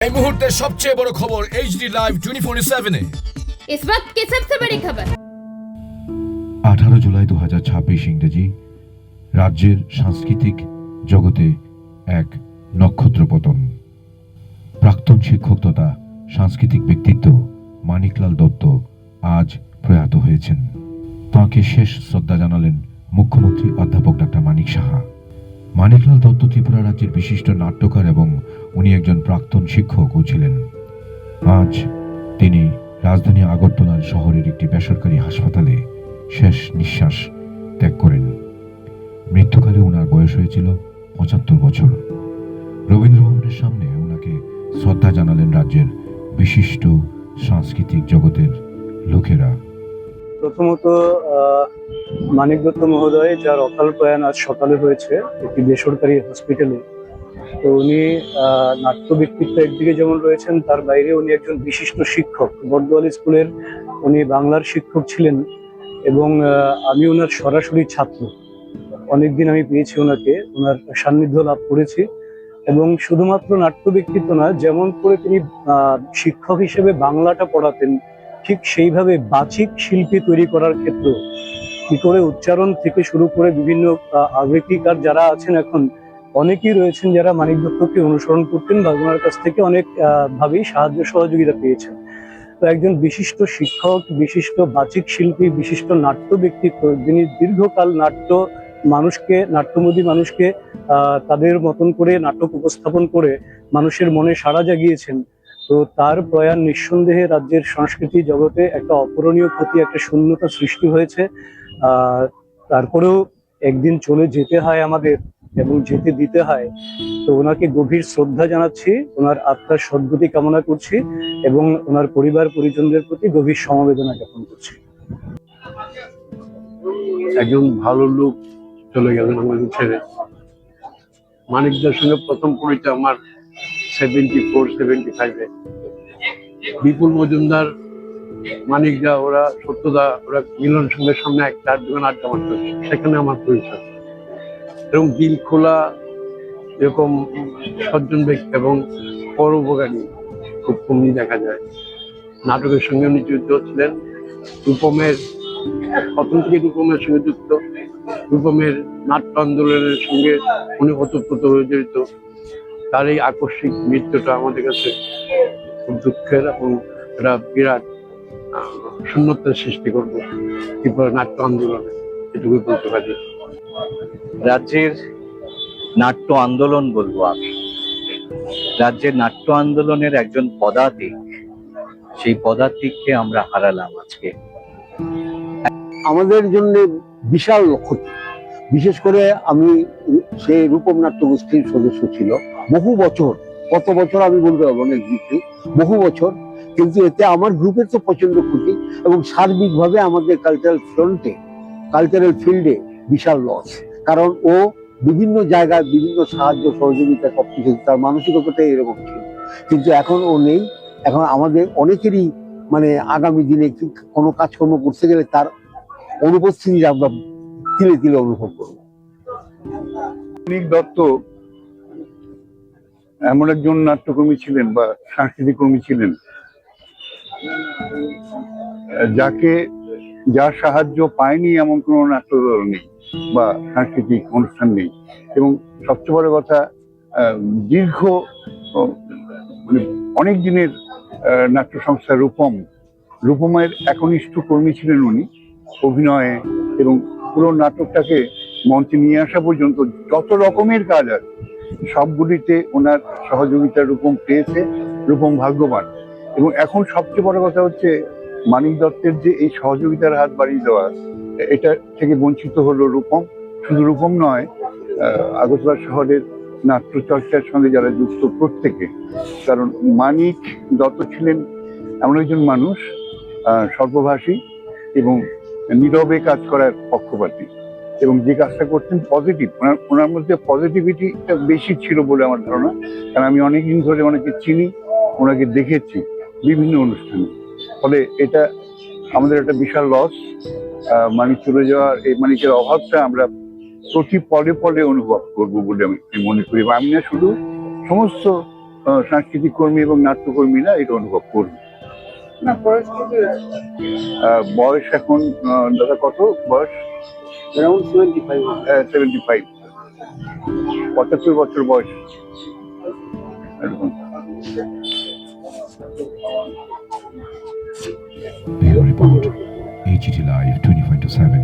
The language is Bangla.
এই মুহূর্তের সবচেয়ে বড় খবর HD লাইভ 24/7 इस वक्त की सबसे बड़ी खबर 18 জুলাই 2026 ইংরেজি রাজ্যের সাংস্কৃতিক জগতে এক নক্ষত্র পতন। প্রাক্তন শিক্ষক তথা সাংস্কৃতিক ব্যক্তিত্ব মানিকলাল দত্ত আজ প্রয়াত হয়েছেন। তাঁকে শেষ শ্রদ্ধা জানালেন মুখ্যমন্ত্রী অধ্যাপক ডক্টর মানিক সাহা। মানিকলাল দত্ত ত্রিপুরা রাজ্যের বিশিষ্ট নাট্যকার এবং উনি একজন প্রাক্তন শিক্ষকও ছিলেন। আজ তিনি রাজধানী আগরতলার শহরের একটি বেসরকারি হাসপাতালে শেষ নিঃশ্বাস ত্যাগ করেন। মৃত্যুকালে ওনার বয়স হয়েছিল 75 বছর। রবীন্দ্র ভবনের সামনে ওনাকে শ্রদ্ধা জানালেন রাজ্যের বিশিষ্ট সাংস্কৃতিক জগতের লোকেরা। প্রথমত মানিক দত্ত মহোদয় যার অকাল প্রয়াণ আজ সকালে হয়েছে একটি বেসরকারি হসপিটালে। তো উনি নাট্য ব্যক্তিত্ব একদিকে যেমন রয়েছেন, তার বাইরে উনি একজন বিশিষ্ট শিক্ষক। বর্দোয়ালি স্কুলের উনি বাংলার শিক্ষক ছিলেন এবং আমি ওনার সরাসরি ছাত্র। অনেকদিন আমি পেয়েছি ওনাকে, ওনার সান্নিধ্য লাভ করেছি। এবং শুধুমাত্র নাট্য ব্যক্তিত্ব না, যেমন করে তিনি শিক্ষক হিসেবে বাংলাটা পড়াতেন, ঠিক সেইভাবে বাচিক শিল্পী তৈরি করার ক্ষেত্রে কি করে উচ্চারণ থেকে শুরু করে বিভিন্ন আবৃত্তিকার যারা আছেন এখন অনেকেই রয়েছেন যারা মানিক দত্তকে অনুসরণ করতেন বা ওনার কাছ থেকে অনেক ভাবেই সাহায্য সহযোগিতা পেয়েছেন। তো একজন বিশিষ্ট শিক্ষক, বিশিষ্ট বাচিক শিল্পী, বিশিষ্ট নাট্য ব্যক্তিত্ব, যিনি দীর্ঘকাল নাট্যমোদী মানুষকে তাদের মতন করে নাটক উপস্থাপন করে মানুষের মনে সাড়া জাগিয়েছেন। তো তার প্রয়াণ নিঃসন্দেহে রাজ্যের সংস্কৃতি জগতে একটা অপূরণীয় ক্ষতি, একটা শূন্যতা সৃষ্টি হয়েছে। তারপরেও একদিন চলে যেতে হয় আমাদের এবং যেতে দিতে হয়। তো ওনাকে গভীর শ্রদ্ধা জানাচ্ছি, ওনার আত্মার সদ্গতি কামনা করছি এবং ওনার পরিবার পরিজনদের প্রতি গভীর সমবেদনা জ্ঞাপন করছি। একজন ভালো লোক চলে গেলেন আমাদের ছেড়ে। মানিকদার সঙ্গে প্রথম পরিচয় আমার 74-75-এ। বিপুল মজুমদার, মানিকদা, ওরা সত্যদা, ওরা মিলন সঙ্গের সামনে এক চার দোকান আড্ডা মারত, সেখানে আমার পরিচয়। এবং দিল খোলা এরকম সজ্জন ব্যক্তি এবং পরোপকারী খুব কমই দেখা যায়। নাটকের সঙ্গে উনি যুক্ত ছিলেন। রূপমের প্রথম থেকে রূপমের সঙ্গে যুক্ত, রূপমের নাট্য আন্দোলনের সঙ্গে উনি ওতপ্রোত হয়ে জড়িত। তার এই আকস্মিক মৃত্যুটা আমাদের কাছে খুব দুঃখের এবং একটা বিরাট শূন্যতার সৃষ্টি করবো ত্রিপুরা নাট্য আন্দোলনে, এটুকুই বলতে পারি। রাজ্যের নাট্য আন্দোলন বলবো আমি, রাজ্যের নাট্য আন্দোলনের একজন পদাতিক, সেই পদাতিককে আমরা হারালাম আজকে। আমাদের জন্য বিশাল ক্ষতি। বিশেষ করে আমি সেই রূপম নাট্য গোষ্ঠীর সদস্য ছিল বহু বছর, কত বছর আমি বলতে পারবো না এক্স্যাক্টলি, বহু বছর। কিন্তু এতে আমার গ্রুপের তো প্রচন্ড ক্ষতি এবং সার্বিকভাবে আমাদের কালচারাল ফিল্ডে বিশাল লস। কারণ ও বিভিন্ন জায়গায় বিভিন্ন সাহায্য সহযোগিতা সবকিছু, তার মানসিকতাটাই এরকম ছিল। কিন্তু এখন ও নেই। এখন আমাদের অনেকেরই আগামী দিনে কোনো কাজকর্ম করতে গেলে তার অনুপস্থিতি আমরা তিলে তিলে অনুভব করব। মানিক দত্ত এমন একজন নাট্যকর্মী ছিলেন বা সাংস্কৃতিক কর্মী ছিলেন যার সাহায্য পায়নি এমন কোনো নাট্যদল নেই বা সাংস্কৃতিক অনুষ্ঠান নেই। এবং সবচেয়ে বড় কথা, দীর্ঘ অনেক দিনের নাট্য সংস্থা রূপমের একনিষ্ঠ কর্মী ছিলেন উনি। অভিনয়ে এবং পুরো নাটকটাকে মঞ্চে নিয়ে আসা পর্যন্ত যত রকমের কাজ আছে সবগুলিতে ওনার সহযোগিতা রূপম পেয়েছে। রূপম ভাগ্যবান। এবং এখন সবচেয়ে বড় কথা হচ্ছে মানিক দত্তের যে এই সহযোগিতার হাত বাড়িয়ে দেওয়া, এটা থেকে বঞ্চিত হলো রূপম। শুধু রূপম নয়, আগরতলা শহরের নাট্য চর্চার সঙ্গে যারা যুক্ত প্রত্যেকে। কারণ মানিক দত্ত ছিলেন এমন একজন মানুষ, সর্বভাষী এবং নীরবে কাজ করার পক্ষপাতী, এবং যে কাজটা করতেন পজিটিভ, ওনার মধ্যে পজিটিভিটিটা বেশি ছিল বলে আমার ধারণা। কারণ আমি অনেকদিন ধরে ওনাকে চিনি, ওনাকে দেখেছি বিভিন্ন অনুষ্ঠানে। ফলে এটা আমাদের একটা বিশাল লস। মানিক চলে যাওয়ার, এই মানিকের অভাবটা আমরা প্রতি পদে পদে অনুভব করবো বলে আমি মনে করি। আমি না শুধু, সমস্ত সাংস্কৃতিক কর্মী এবং নাট্যকর্মীরা এটা অনুভব করবে। বয়স এখন দাদা কত বয়স? অ্যারাউন্ড 75। 75, 75 বছর বয়স এরকম। Bureau report, HD live 24/7।